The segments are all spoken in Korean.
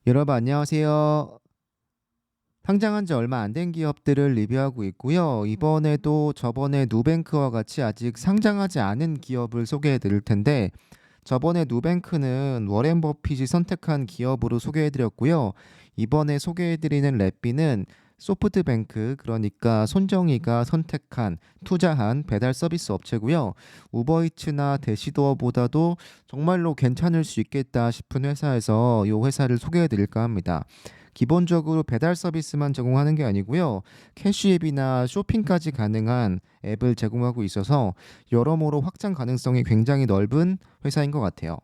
여러분 안녕하세요. 상장한 지 얼마 안 된 기업들을 리뷰하고 있고요. 이번에도 저번에 누뱅크와 같이 아직 상장하지 않은 기업을 소개해 드릴 텐데 저번에 누뱅크는 워렌 버핏이 선택한 기업으로 소개해 드렸고요. 이번에 소개해 드리는 렛비는 소프트뱅크 그러니까 손정희가 선택한 투자한 배달 서비스 업체고요. 우버이츠나 대시도어보다도 정말로 괜찮을 수 있겠다 싶은 회사에서 이 회사를 소개해 드릴까 합니다. 기본적으로 배달 서비스만 제공하는 게 아니고요. 캐시앱이나 쇼핑까지 가능한 앱을 제공하고 있어서 여러모로 확장 가능성이 굉장히 넓은 회사인 것 같아요.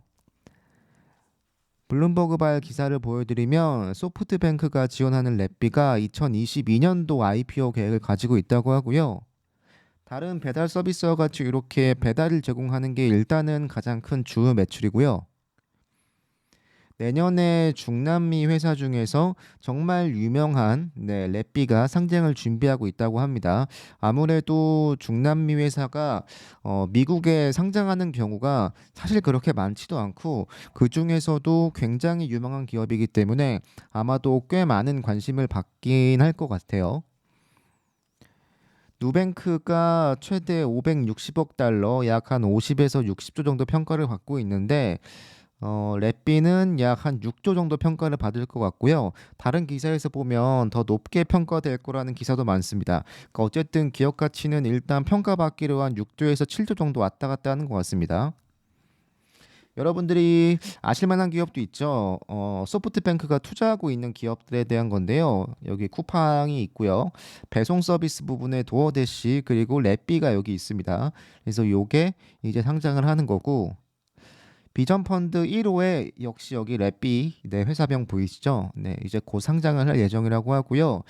블룸버그발 기사를 보여드리면 소프트뱅크가 지원하는 렛비가 2022년도 IPO 계획을 가지고 있다고 하고요. 다른 배달 서비스와 같이 이렇게 배달을 제공하는 게 일단은 가장 큰 주 매출이고요. 내년에 중남미 회사 중에서 정말 유명한 렛비가 상장을 준비하고 있다고 합니다. 아무래도 중남미 회사가 미국에 상장하는 경우가 사실 그렇게 많지도 않고 그 중에서도 굉장히 유명한 기업이기 때문에 아마도 꽤 많은 관심을 받긴 할 것 같아요. 누뱅크가 최대 560억 달러, 약 한 50에서 60조 정도 평가를 받고 있는데 렛비는 약 한 6조 정도 평가를 받을 것 같고요. 다른 기사에서 보면 더 높게 평가될 거라는 기사도 많습니다. 그러니까 어쨌든 기업 가치는 일단 평가받기로 한 6조에서 7조 정도 왔다 갔다 하는 것 같습니다. 여러분들이 아실 만한 기업도 있죠. 소프트뱅크가 투자하고 있는 기업들에 대한 건데요. 여기 쿠팡이 있고요. 배송 서비스 부분에 도어대시 그리고 렛비가 여기 있습니다. 그래서 요게 이제 상장을 하는 거고 비전 펀드 1호에 역시 여기 렛비 회사명 보이시죠? 네, 이제 곧 상장을 할 예정이라고 하고요.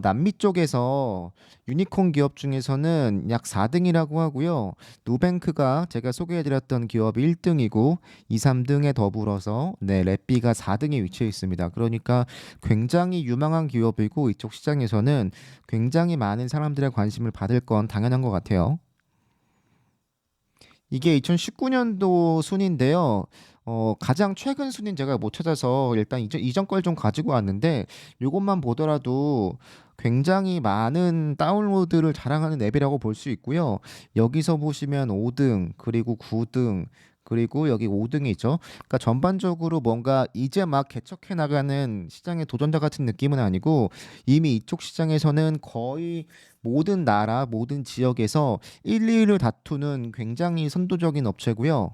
남미 쪽에서 유니콘 기업 중에서는 약 4등이라고 하고요. 누뱅크가 제가 소개해드렸던 기업이 1등이고 2, 3등에 더불어서 렛비가 4등에 위치해 있습니다. 그러니까 굉장히 유망한 기업이고 이쪽 시장에서는 굉장히 많은 사람들의 관심을 받을 건 당연한 것 같아요. 이게 2019년도 순인데요. 가장 최근 순인 제가 못 찾아서 일단 이전 걸 좀 가지고 왔는데 이것만 보더라도 굉장히 많은 다운로드를 자랑하는 앱이라고 볼 수 있고요. 여기서 보시면 5등 그리고 9등 그리고 여기 5등이 있죠. 그러니까 전반적으로 뭔가 이제 막 개척해 나가는 시장의 도전자 같은 느낌은 아니고 이미 이쪽 시장에서는 거의 모든 나라, 모든 지역에서 1, 2위를 다투는 굉장히 선도적인 업체고요.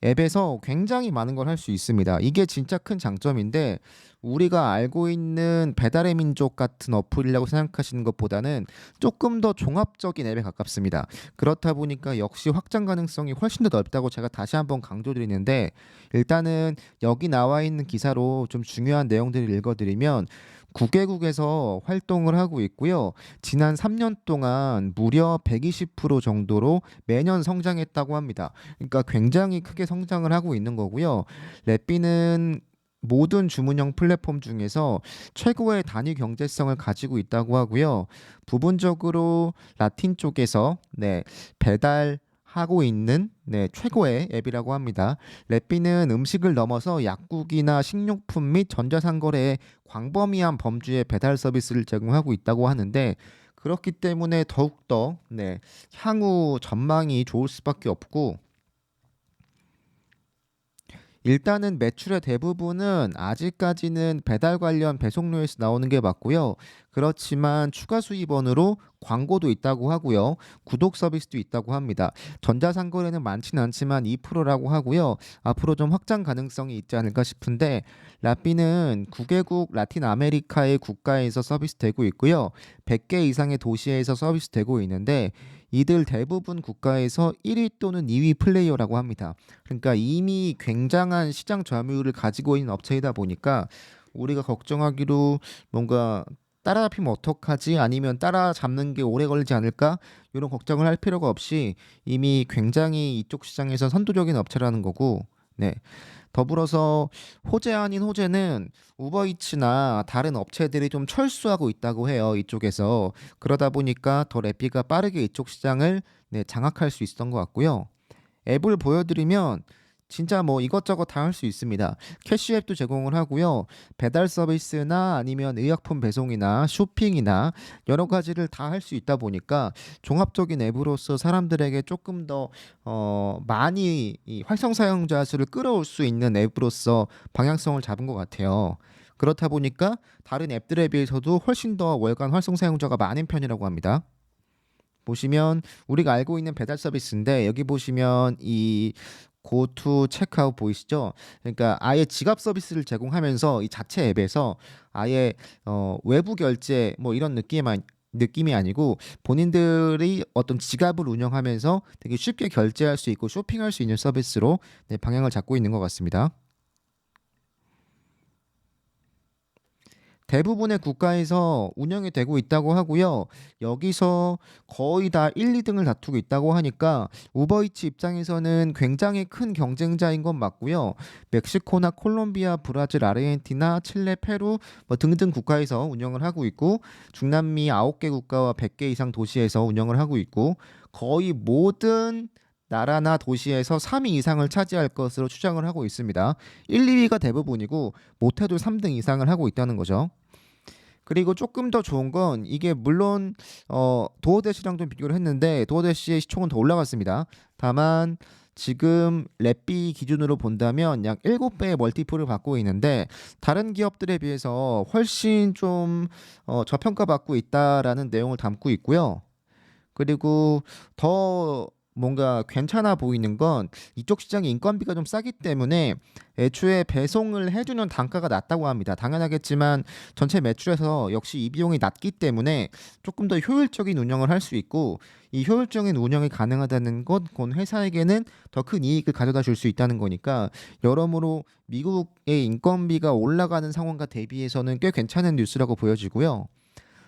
앱에서 굉장히 많은 걸 할 수 있습니다. 이게 진짜 큰 장점인데 우리가 알고 있는 배달의 민족 같은 어플이라고 생각하시는 것보다는 조금 더 종합적인 앱에 가깝습니다. 그렇다 보니까 역시 확장 가능성이 훨씬 더 넓다고 제가 다시 한번 강조드리는데 일단은 여기 나와 있는 기사로 좀 중요한 내용들을 읽어드리면 9개국에서 활동을 하고 있고요. 지난 3년 동안 무려 120% 정도로 매년 성장했다고 합니다. 그러니까 굉장히 크게 성장을 하고 있는 거고요. 렛비는 모든 주문형 플랫폼 중에서 최고의 단위 경제성을 가지고 있다고 하고요. 부분적으로 라틴 쪽에서 배달하고 있는 최고의 앱이라고 합니다. 렛비는 음식을 넘어서 약국이나 식료품 및 전자상거래에 광범위한 범주의 배달 서비스를 제공하고 있다고 하는데 그렇기 때문에 더욱더 향후 전망이 좋을 수밖에 없고 일단은 매출의 대부분은 아직까지는 배달 관련 배송료에서 나오는 게 맞고요. 그렇지만 추가 수입원으로 광고도 있다고 하고요. 구독 서비스도 있다고 합니다. 전자상거래는 많지는 않지만 2%라고 하고요. 앞으로 좀 확장 가능성이 있지 않을까 싶은데 라삐는 9개국 라틴 아메리카의 국가에서 서비스되고 있고요. 100개 이상의 도시에서 서비스되고 있는데 이들 대부분 국가에서 1위 또는 2위 플레이어라고 합니다. 그러니까 이미 굉장한 시장 점유율을 가지고 있는 업체이다 보니까 우리가 걱정하기로 뭔가 따라잡히면 어떡하지? 아니면 따라잡는 게 오래 걸리지 않을까? 이런 걱정을 할 필요가 없이 이미 굉장히 이쪽 시장에서 선도적인 업체라는 거고, 네. 더불어서 호재 아닌 호재는 우버이츠나 다른 업체들이 좀 철수하고 있다고 해요. 이쪽에서. 그러다 보니까 더 래피가 빠르게 이쪽 시장을 장악할 수 있었던 것 같고요. 앱을 보여드리면 진짜 뭐 이것저것 다 할 수 있습니다. 캐시앱도 제공을 하고요. 배달 서비스나 아니면 의약품 배송이나 쇼핑이나 여러 가지를 다 할 수 있다 보니까 종합적인 앱으로서 사람들에게 조금 더 많이 이 활성 사용자 수를 끌어올 수 있는 앱으로서 방향성을 잡은 것 같아요. 그렇다 보니까 다른 앱들에 비해서도 훨씬 더 월간 활성 사용자가 많은 편이라고 합니다. 보시면 우리가 알고 있는 배달 서비스인데 여기 보시면 이 고투 체크아웃 보이시죠? 그러니까 아예 지갑 서비스를 제공하면서 이 자체 앱에서 아예 외부 결제 뭐 이런 느낌이 아니고 본인들이 어떤 지갑을 운영하면서 되게 쉽게 결제할 수 있고 쇼핑할 수 있는 서비스로 네, 방향을 잡고 있는 것 같습니다. 대부분의 국가에서 운영이 되고 있다고 하고요. 여기서 거의 다 1, 2등을 다투고 있다고 하니까 우버이츠 입장에서는 굉장히 큰 경쟁자인 건 맞고요. 멕시코나 콜롬비아, 브라질, 아르헨티나, 칠레, 페루 뭐 등등 국가에서 운영을 하고 있고 중남미 9개 국가와 100개 이상 도시에서 운영을 하고 있고 거의 모든 나라나 도시에서 3위 이상을 차지할 것으로 추정을 하고 있습니다. 1, 2위가 대부분이고 못해도 3등 이상을 하고 있다는 거죠. 그리고 조금 더 좋은 건 이게 물론 도어대시랑도 비교를 했는데 도어대시의 시총은 더 올라갔습니다. 다만 지금 렛비 기준으로 본다면 약 7배의 멀티플을 받고 있는데 다른 기업들에 비해서 훨씬 좀 저평가받고 있다라는 내용을 담고 있고요. 그리고 더 뭔가 괜찮아 보이는 건 이쪽 시장의 인건비가 좀 싸기 때문에 애초에 배송을 해주는 단가가 낮다고 합니다. 당연하겠지만 전체 매출에서 역시 이 비용이 낮기 때문에 조금 더 효율적인 운영을 할 수 있고 이 효율적인 운영이 가능하다는 것, 그건 회사에게는 더 큰 이익을 가져다 줄 수 있다는 거니까 여러모로 미국의 인건비가 올라가는 상황과 대비해서는 꽤 괜찮은 뉴스라고 보여지고요.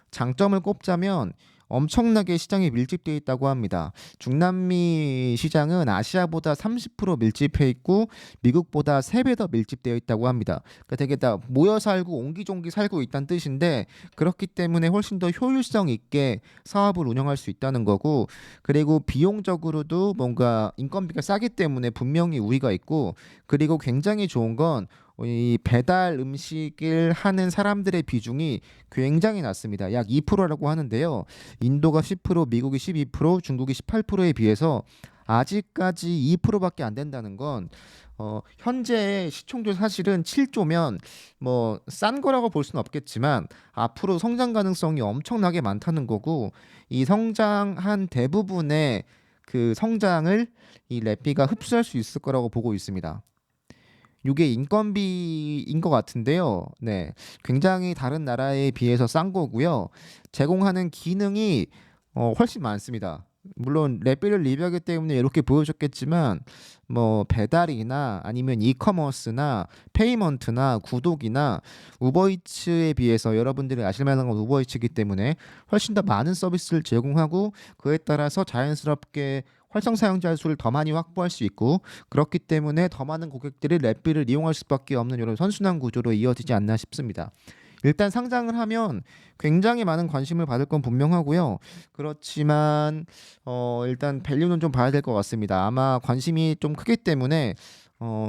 장점을 꼽자면 엄청나게 시장이 밀집되어 있다고 합니다. 중남미 시장은 아시아보다 30% 밀집해 있고 미국보다 3배 더 밀집되어 있다고 합니다. 그러니까 되게 다 모여 살고 옹기종기 살고 있다는 뜻인데 그렇기 때문에 훨씬 더 효율성 있게 사업을 운영할 수 있다는 거고 그리고 비용적으로도 뭔가 인건비가 싸기 때문에 분명히 우위가 있고 그리고 굉장히 좋은 건 이 배달 음식을 하는 사람들의 비중이 굉장히 낮습니다. 약 2%라고 하는데요. 인도가 10%, 미국이 12%, 중국이 18%에 비해서 아직까지 2%밖에 안 된다는 건 현재 시총도 사실은 7조면 뭐 싼 거라고 볼 수는 없겠지만 앞으로 성장 가능성이 엄청나게 많다는 거고 이 성장한 대부분의 그 성장을 이 래피가 흡수할 수 있을 거라고 보고 있습니다. 이게 인건비인 것 같은데요. 네, 굉장히 다른 나라에 비해서 싼 거고요. 제공하는 기능이 훨씬 많습니다. 물론 랩비를 리뷰하기 때문에 이렇게 보여줬겠지만 뭐 배달이나 아니면 이커머스나 페이먼트나 구독이나 우버이츠에 비해서 여러분들이 아실 만한 건 우버이츠이기 때문에 훨씬 더 많은 서비스를 제공하고 그에 따라서 자연스럽게 활성 사용자 수를 더 많이 확보할 수 있고 그렇기 때문에 더 많은 고객들이 랩비를 이용할 수밖에 없는 이런 선순환 구조로 이어지지 않나 싶습니다. 일단 상장을 하면 굉장히 많은 관심을 받을 건 분명하고요. 그렇지만 일단 밸류는 좀 봐야 될 것 같습니다. 아마 관심이 좀 크기 때문에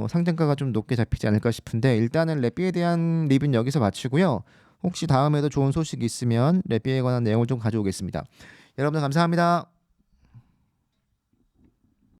상장가가 좀 높게 잡히지 않을까 싶은데 일단은 랩비에 대한 리뷰는 여기서 마치고요. 혹시 다음에도 좋은 소식이 있으면 랩비에 관한 내용을 좀 가져오겠습니다. 여러분들 감사합니다.